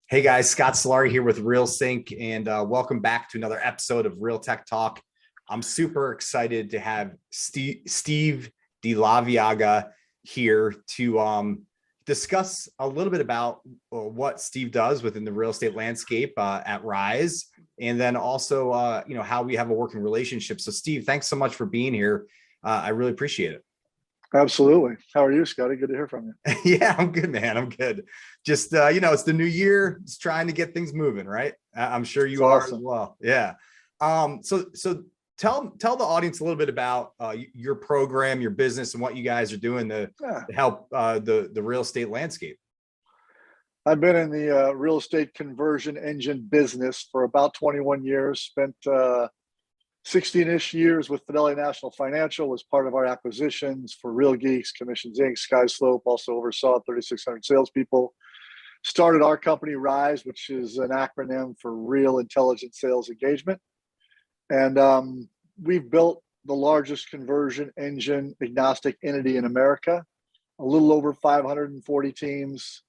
Hey guys, Scott Sillari here with Real Synch, and welcome back to another episode of Real Tech Talk. I'm super excited to have Steve de Laveaga here to discuss a little bit about what Steve does within the real estate landscape at R.I.S.E, and then also how we have a working relationship. So, Steve, thanks so much for being here. I really appreciate it. Absolutely. How are you, Scotty? Good to hear from you. Yeah, I'm good, man. I'm good. Just, it's the new year. Just trying to get things moving, right? I'm sure you are Awesome. as well. Yeah. So tell the audience a little bit about your program, your business, and what you guys are doing to help the real estate landscape. I've been in the real estate conversion engine business for about 21 years, spent 16-ish years with Fidelity National Financial as part of our acquisitions for Real Geeks, Commissions Inc., Skyslope, also oversaw 3,600 salespeople. Started our company, R.I.S.E, which is an acronym for Real Intelligent Sales Engagement. And we've built the largest conversion engine agnostic entity in America, a little over 540 teams,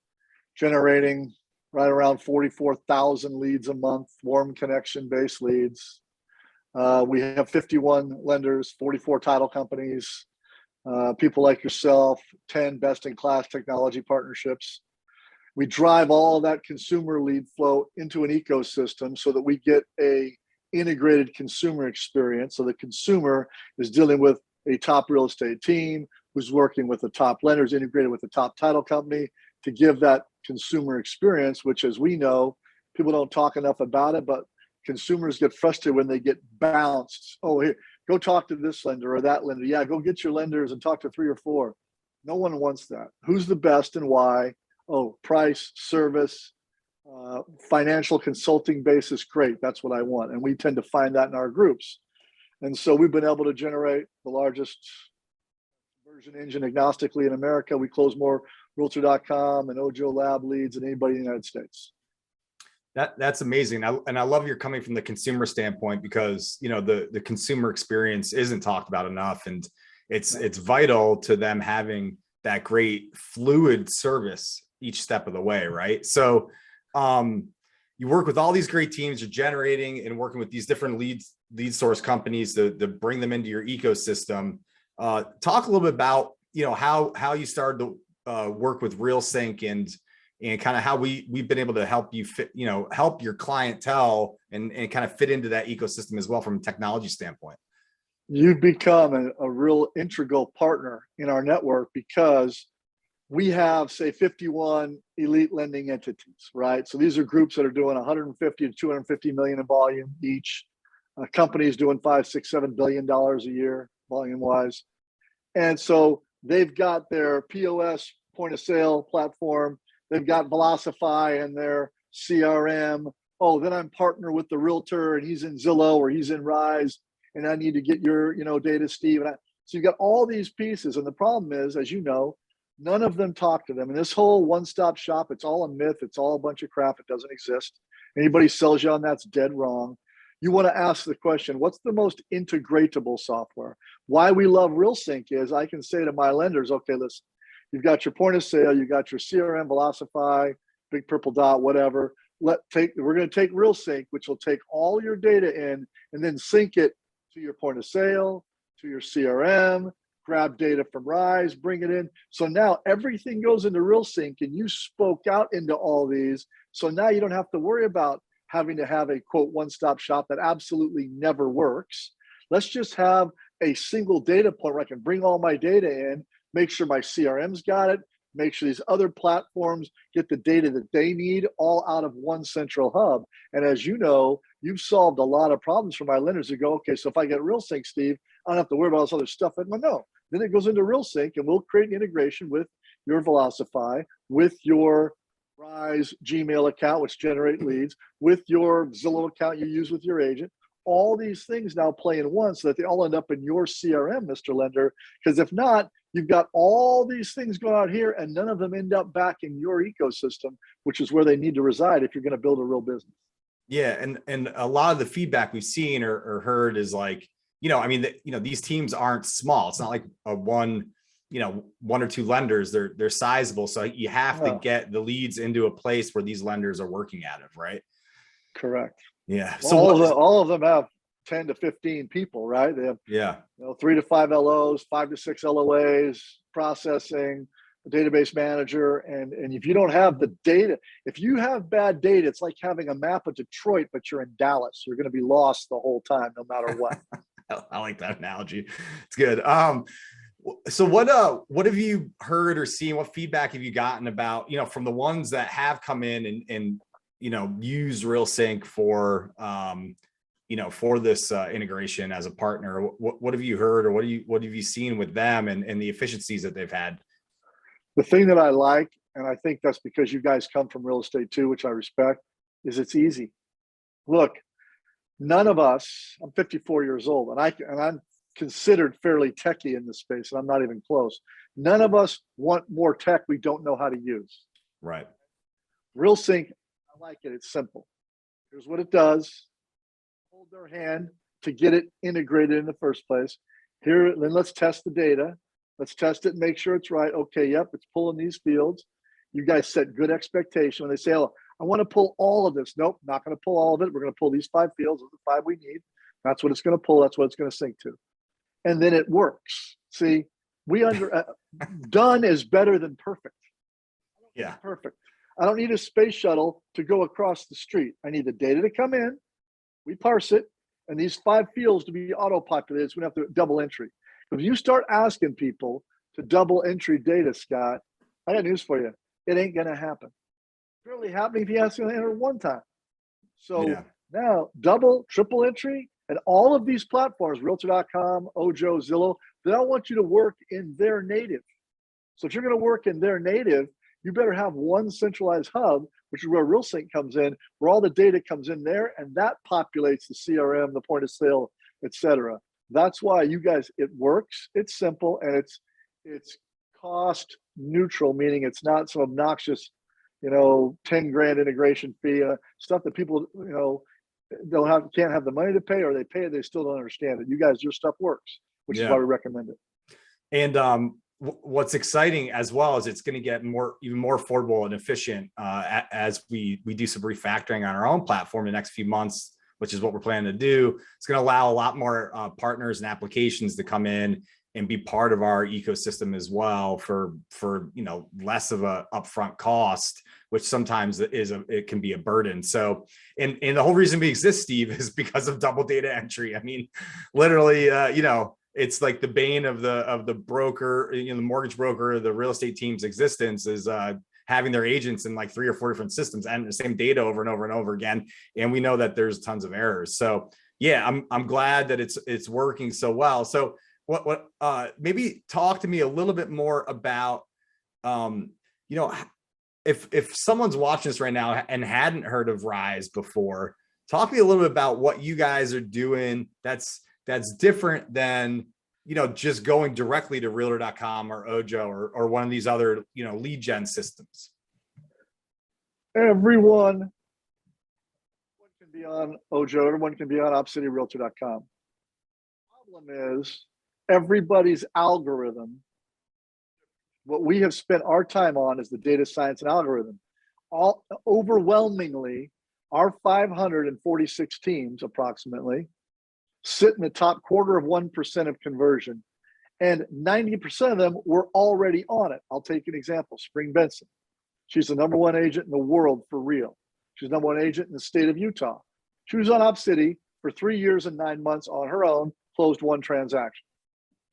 generating right around 44,000 leads a month, warm connection-based leads. We have 51 lenders, 44 title companies, people like yourself, 10 best-in-class technology partnerships. We drive all of that consumer lead flow into an ecosystem so that we get a integrated consumer experience. So the consumer is dealing with a top real estate team who's working with the top lenders, integrated with the top title company to give that consumer experience, which, as we know, people don't talk enough about it, but consumers get frustrated when they get bounced. Oh, here, go talk to this lender or that lender. Yeah, go get your lenders and talk to 3 or 4. No one wants that. Who's the best and why? Oh, price, service, financial consulting basis, great. That's what I want. And we tend to find that in our groups. And so we've been able to generate the largest conversion engine agnostically in America. We close more Realtor.com and Ojo Lab leads than anybody in the United States. That's amazing. And I love you're coming from the consumer standpoint because, the consumer experience isn't talked about enough. And it's vital to them having that great fluid service each step of the way, right? So you work with all these great teams, you're generating and working with these different lead source companies to bring them into your ecosystem. Talk a little bit about, how you started to work with Real Synch and kind of how we've been able to help you fit, help your clientele and kind of fit into that ecosystem as well from a technology standpoint. You've become a real integral partner in our network because we have, say, 51 elite lending entities, right? So these are groups that are doing 150 to 250 million in volume each. Companies doing $5, $6, $7 billion a year volume wise. And so they've got their POS point of sale platform. They've got Velocify and their CRM. Oh, then I'm partner with the realtor and he's in Zillow or he's in R.I.S.E and I need to get your, data, Steve. So you've got all these pieces. And the problem is, as you know, none of them talk to them. And this whole one-stop shop, it's all a myth. It's all a bunch of crap. It doesn't exist. Anybody sells you on that's dead wrong. You want to ask the question, what's the most integratable software? Why we love Real Synch is I can say to my lenders, okay, listen, you've got your point of sale, you got your CRM, Velocify, Big Purple Dot, whatever. We're going to take Real Synch, which will take all your data in and then sync it to your point of sale, to your CRM, grab data from R.I.S.E, bring it in. So now everything goes into Real Synch and you spoke out into all these. So now you don't have to worry about having to have a quote one-stop shop that absolutely never works. Let's just have a single data point where I can bring all my data in, make sure my CRM's got it, make sure these other platforms get the data that they need all out of one central hub. And as you know, you've solved a lot of problems for my lenders who go, okay, so if I get Real Synch, Steve, I don't have to worry about all this other stuff. But no, then it goes into Real Synch and we'll create an integration with your Velocify, with your R.I.S.E Gmail account, which generate leads, with your Zillow account you use with your agent. All these things now play in one so that they all end up in your CRM, Mr. Lender. Because if not, you've got all these things going out here and none of them end up back in your ecosystem, which is where they need to reside if you're going to build a real business. Yeah. And a lot of the feedback we've seen or heard is like, these teams aren't small. It's not like a one one or two lenders, they're sizable. So you have to get the leads into a place where these lenders are working out of, right? Correct. Yeah. Well, So all of them have 10 to 15 people, right? They have 3 to 5 LOs, 5 to 6 LOAs, processing, a database manager, and if you don't have the data, if you have bad data, it's like having a map of Detroit, but you're in Dallas. You're going to be lost the whole time, no matter what. I like that analogy. It's good. So what have you heard or seen? What feedback have you gotten about, from the ones that have come in and use Real Synch for, for this integration as a partner? What have you heard, or what have you seen with them and the efficiencies that they've had? The thing that I like, and I think that's because you guys come from real estate too, which I respect, is it's easy. Look, none of us, I'm 54 years old, and I'm considered fairly techie in this space, and I'm not even close. None of us want more tech we don't know how to use. Right. Real Synch, I like it. It's simple. Here's what it does. Hold their hand to get it integrated in the first place. Here, then let's test the data. Let's test it and make sure it's right. Okay, yep, it's pulling these fields. You guys set good expectation. When they say, oh, I want to pull all of this. Nope, not going to pull all of it. We're going to pull these 5 fields. Those are the 5 we need. That's what it's going to pull. That's what it's going to sync to. And then it works. See, done is better than perfect. Yeah. Perfect. I don't need a space shuttle to go across the street. I need the data to come in. We parse it. And these 5 fields to be auto-populated. So we don't have to double entry. If you start asking people to double entry data, Scott, I got news for you. It ain't going to happen. It's barely happening if you ask them to enter one time. So now double, triple entry, and all of these platforms, Realtor.com, Ojo, Zillow, they all want you to work in their native. So if you're going to work in their native, you better have one centralized hub, which is where Real Synch comes in, where all the data comes in there, and that populates the CRM, the point of sale, et cetera. That's why you guys, it works, it's simple, and it's cost neutral, meaning it's not some obnoxious, 10 grand integration fee, stuff that people, can't have the money to pay, or they pay it, they still don't understand it. You guys, your stuff works, which is why we recommend it. And what's exciting as well is it's going to get even more affordable and efficient as we do some refactoring on our own platform in the next few months, which is what we're planning to do. It's going to allow a lot more partners and applications to come in and be part of our ecosystem as well for less of a upfront cost, which sometimes it can be a burden. So, and the whole reason we exist, Steve, is because of double data entry. I mean, literally, it's like the bane of the broker, the mortgage broker, the real estate team's existence is having their agents in like 3 or 4 different systems and the same data over and over and over again. And we know that there's tons of errors. So yeah, I'm glad that it's working so well. So what maybe talk to me a little bit more about, if someone's watching this right now and hadn't heard of R.I.S.E before, talk to me a little bit about what you guys are doing that's different than, just going directly to Realtor.com or Ojo or one of these other, lead gen systems. Everyone can be on Ojo. Everyone can be on OpCityRealtor.com. The problem is everybody's algorithm. What we have spent our time on is the data science and algorithm. Overwhelmingly, our 546 teams approximately sit in the top 0.25% of conversion, and 90% of them were already on it. I'll take an example. Spring Benson. She's the #1 agent in the world for real. She's the #1 agent in the state of Utah. She was on OpCity for 3 years and 9 months on her own, closed 1 transaction.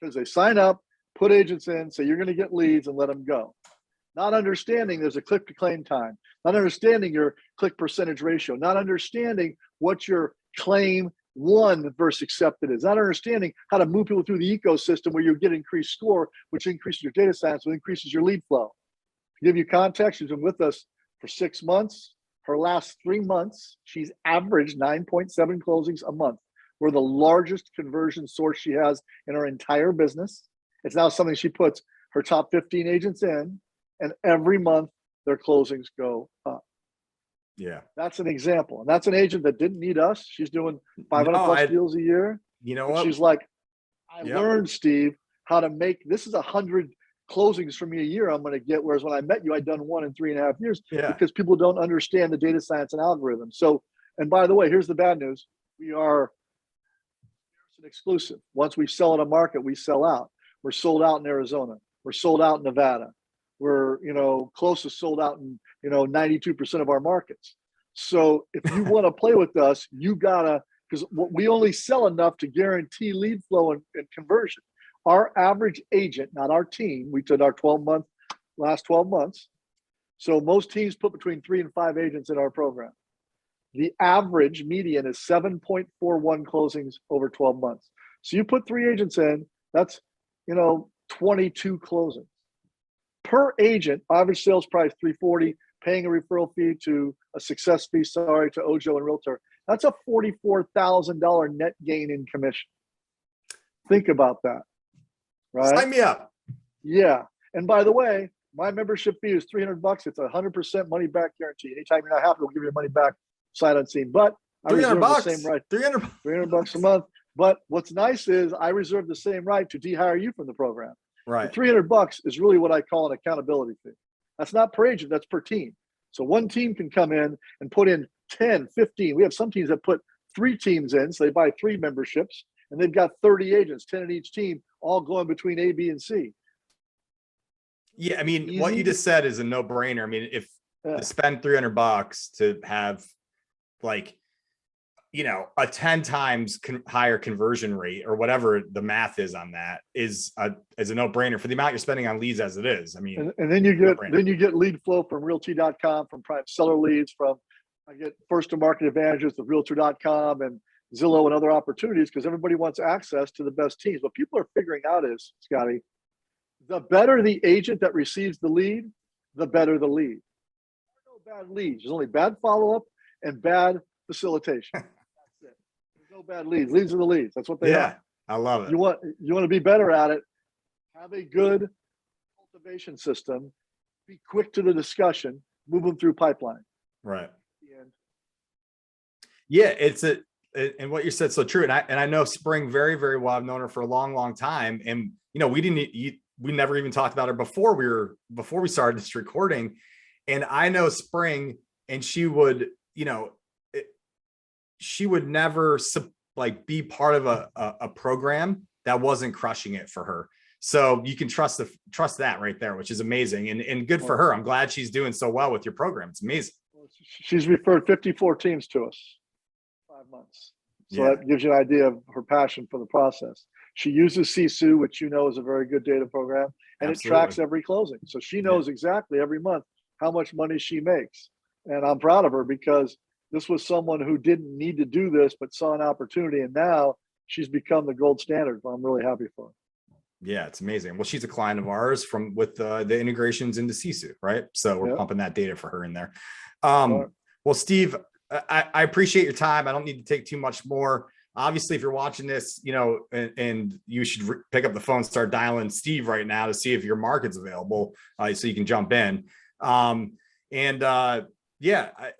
Because they sign up, put agents in, say you're going to get leads, and let them go. Not understanding there's a click to claim time, not understanding your click percentage ratio, not understanding what your claim won versus accepted is, not understanding how to move people through the ecosystem where you get increased score, which increases your data science, which increases your lead flow. To give you context, she's been with us for 6 months. Her last 3 months, she's averaged 9.7 closings a month. We're the largest conversion source she has in her entire business. It's now something she puts her top 15 agents in, and every month their closings go up. Yeah. That's an example. And that's an agent that didn't need us. She's doing 500 plus deals a year. You know what? She's like, I learned, Steve, how to make, this is closings from me a year I'm going to get. Whereas when I met you, I'd done one in 3.5 years because Yeah. people don't understand the data science and algorithms. So, and by the way, here's the bad news. We are an exclusive. Once we sell in a market, we sell out. We're sold out in Arizona. We're sold out in Nevada. We're, close to sold out in, 92% of our markets. So if you want to play with us, you gotta, because we only sell enough to guarantee lead flow and conversion. Our average agent, not our team, we did our last 12 months. So most teams put between 3 and 5 agents in our program. The average median is 7.41 closings over 12 months. So you put 3 agents in, that's, 22 closings. Per agent, average sales price $340, paying a referral fee to a success fee, to Ojo and Realtor. That's a $44,000 net gain in commission. Think about that, right? Sign me up. Yeah. And by the way, my membership fee is $300. It's 100% money back guarantee. Anytime you're not happy, we'll give you money back sight unseen. But I reserve the same right. $300 a month. But what's nice is I reserve the same right to de-hire you from the program. Right. The $300 is really what I call an accountability fee. That's not per agent, that's per team. So one team can come in and put in 10, 15. We have some teams that put 3 teams in, so they buy 3 memberships, and they've got 30 agents, 10 in each team, all going between A, B, and C. Yeah, I mean, Easy. what you just said is a no-brainer. I mean, if to spend $300 to have like, a 10 times higher conversion rate or whatever the math is on that is a no-brainer for the amount you're spending on leads as it is. I mean, and then you get lead flow from realty.com, from prime seller leads, I get first to market advantages of realtor.com and Zillow and other opportunities because everybody wants access to the best teams. What people are figuring out is, Scotty, the better the agent that receives the lead, the better the lead. There are no bad leads. There's only bad follow-up and bad facilitation. That's it. There's no bad leads. Leads are the leads. That's what they are. I love it. You want to be better at it. Have a good cultivation system. Be quick to the discussion. Move them through pipeline. Right. Yeah, and what you said so true. And I know Spring very, very well. I've known her for a long, long time. And we never even talked about her before we started this recording. And I know Spring, and she would never be part of a program that wasn't crushing it for her. So you can trust that right there, which is amazing and good for her. I'm glad she's doing so well with your program. It's amazing. She's referred 54 teams to us. 5 months. So that gives you an idea of her passion for the process. She uses Sisu, which is a very good data program, and Absolutely. It tracks every closing. So she knows exactly every month how much money she makes. And I'm proud of her because this was someone who didn't need to do this, but saw an opportunity. And now she's become the gold standard. I'm really happy for her. Yeah, it's amazing. Well, she's a client of ours with the integrations into Sisu, right? So we're pumping that data for her in there. Well, Steve, I appreciate your time. I don't need to take too much more. Obviously, if you're watching this, and you should pick up the phone, start dialing Steve right now to see if your market's available, so you can jump in. And I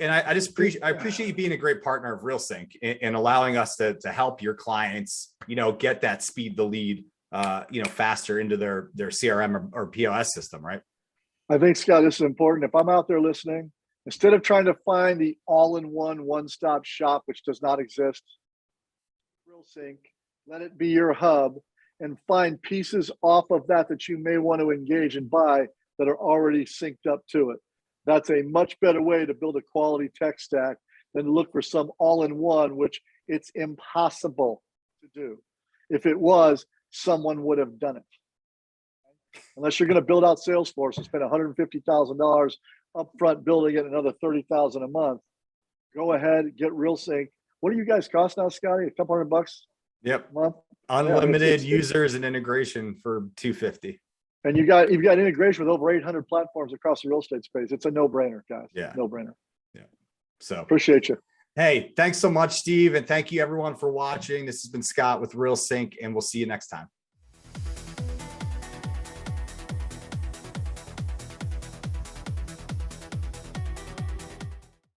appreciate you being a great partner of Real Synch and allowing us to help your clients, get that speed the lead, faster into their CRM or POS system, right? I think, Scott, this is important. If I'm out there listening, instead of trying to find the all-in-one, one-stop shop, which does not exist, Real Synch, let it be your hub and find pieces off of that you may want to engage and buy that are already synced up to it. That's a much better way to build a quality tech stack than to look for some all-in-one, which it's impossible to do. If it was, someone would have done it. Unless you're going to build out Salesforce and spend $150,000 upfront building it, another $30,000 a month, go ahead, get Real Synch. What do you guys cost now, Scotty? A couple $100? Yep. A month? Unlimited users and integration for $250. And you've got integration with over 800 platforms across the real estate space. It's a no-brainer, guys. Yeah. No-brainer. Yeah. So appreciate you. Hey, thanks so much, Steve. And thank you everyone for watching. This has been Scott with Real Synch, and we'll see you next time.